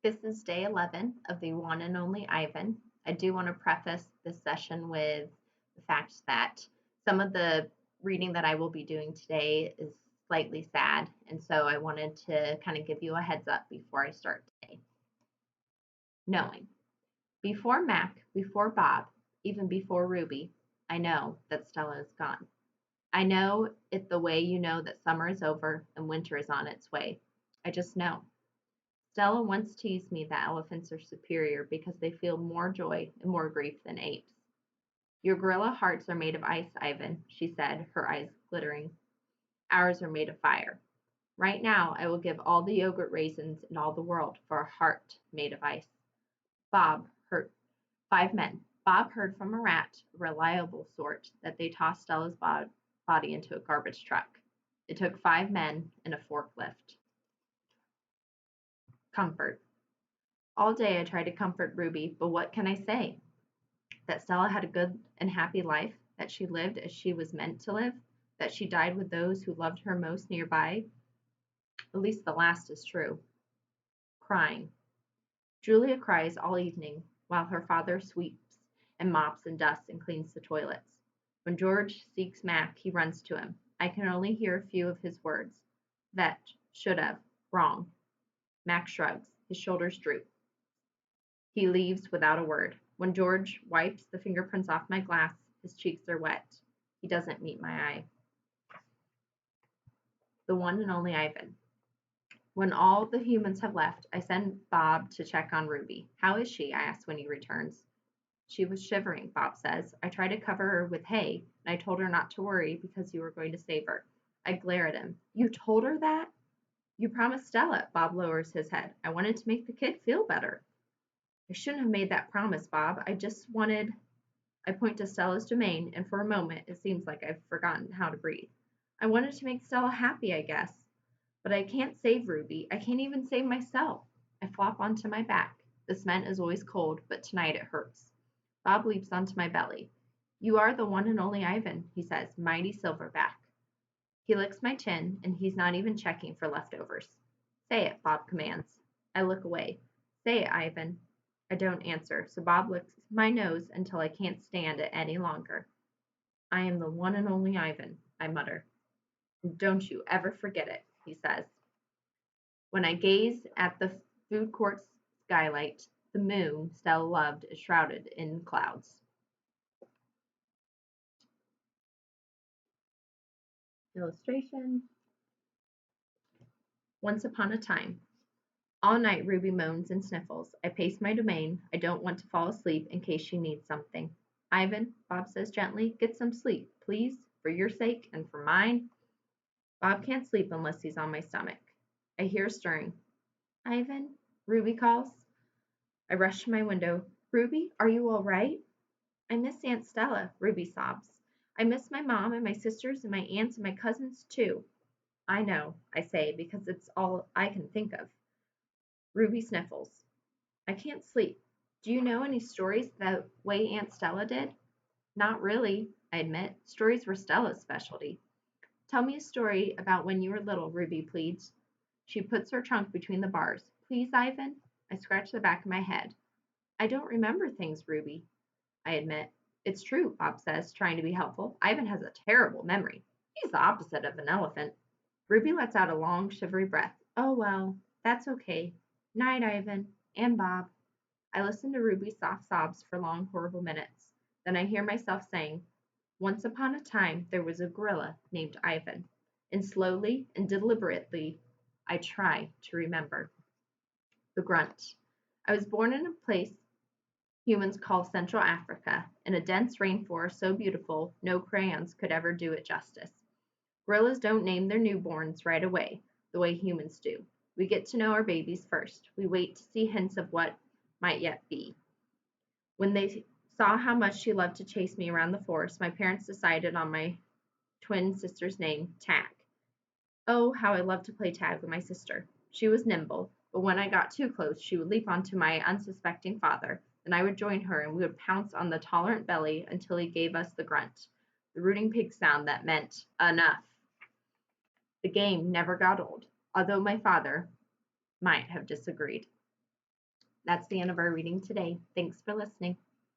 This is day 11 of the one and only Ivan. I do want to preface this session with the fact that some of the reading that I will be doing today is slightly sad, and so I wanted to kind of give you a heads up before I start today. Knowing. Before Mac, before Bob, even before Ruby, I know that Stella is gone. I know it the way you know that summer is over and winter is on its way. I just know. Stella once teased me that elephants are superior because they feel more joy and more grief than apes. Your gorilla hearts are made of ice, Ivan, she said, her eyes glittering. Ours are made of fire. Right now, I will give all the yogurt raisins in all the world for a heart made of ice. Bob heard 5 men. Bob heard from a rat, a reliable sort, that they tossed Stella's body into a garbage truck. It took 5 men and a forklift. Comfort. All day I tried to comfort Ruby, but what can I say? That Stella had a good and happy life, that she lived as she was meant to live, that she died with those who loved her most nearby. At least the last is true. Crying. Julia cries all evening while her father sweeps and mops and dusts and cleans the toilets. When George seeks Mac, he runs to him. I can only hear a few of his words. Vet, should have, wrong. Mac shrugs. His shoulders droop. He leaves without a word. When George wipes the fingerprints off my glass, his cheeks are wet. He doesn't meet my eye. The one and only Ivan. When all the humans have left, I send Bob to check on Ruby. How is she? I ask when he returns. She was shivering, Bob says. I tried to cover her with hay, and I told her not to worry because you were going to save her. I glare at him. You told her that? You promised Stella. Bob lowers his head. I wanted to make the kid feel better. I shouldn't have made that promise, Bob. I just wanted. I point to Stella's domain, and for a moment it seems like I've forgotten how to breathe. I wanted to make Stella happy, I guess. But I can't save Ruby. I can't even save myself. I flop onto my back. The cement is always cold, but tonight it hurts. Bob leaps onto my belly. You are the one and only Ivan, he says, mighty silverback. He licks my chin, and he's not even checking for leftovers. Say it, Bob commands. I look away. Say it, Ivan. I don't answer, so Bob licks my nose until I can't stand it any longer. I am the one and only Ivan, I mutter. Don't you ever forget it, he says. When I gaze at the food court skylight, the moon Stella loved is shrouded in clouds. Illustration. Once upon a time. All night Ruby moans and sniffles. I pace my domain. I don't want to fall asleep in case she needs something. Ivan, Bob says gently, get some sleep, please, for your sake and for mine. Bob can't sleep unless he's on my stomach. I hear stirring. Ivan, Ruby calls. I rush to my window. Ruby, are you all right? I miss Aunt Stella, Ruby sobs. I miss my mom and my sisters and my aunts and my cousins too. I know, I say, because it's all I can think of. Ruby sniffles. I can't sleep. Do you know any stories the way Aunt Stella did? Not really, I admit. Stories were Stella's specialty. Tell me a story about when you were little, Ruby pleads. She puts her trunk between the bars. Please, Ivan? I scratch the back of my head. I don't remember things, Ruby, I admit. It's true, Bob says, trying to be helpful. Ivan has a terrible memory. He's the opposite of an elephant. Ruby lets out a long, shivery breath. Oh, well, that's okay. Night, Ivan. And Bob. I listen to Ruby's soft sobs for long, horrible minutes. Then I hear myself saying, once upon a time there was a gorilla named Ivan. And slowly and deliberately I try to remember. The grunt. I was born in a place humans call Central Africa, in a dense rainforest so beautiful no crayons could ever do it justice. Gorillas don't name their newborns right away, the way humans do. We get to know our babies first. We wait to see hints of what might yet be. When they saw how much she loved to chase me around the forest, my parents decided on my twin sister's name, Tag. Oh, how I loved to play tag with my sister. She was nimble, but when I got too close, she would leap onto my unsuspecting father, and I would join her, and we would pounce on the tolerant belly until he gave us the grunt, the rooting pig sound that meant enough. The game never got old, although my father might have disagreed. That's the end of our reading today. Thanks for listening.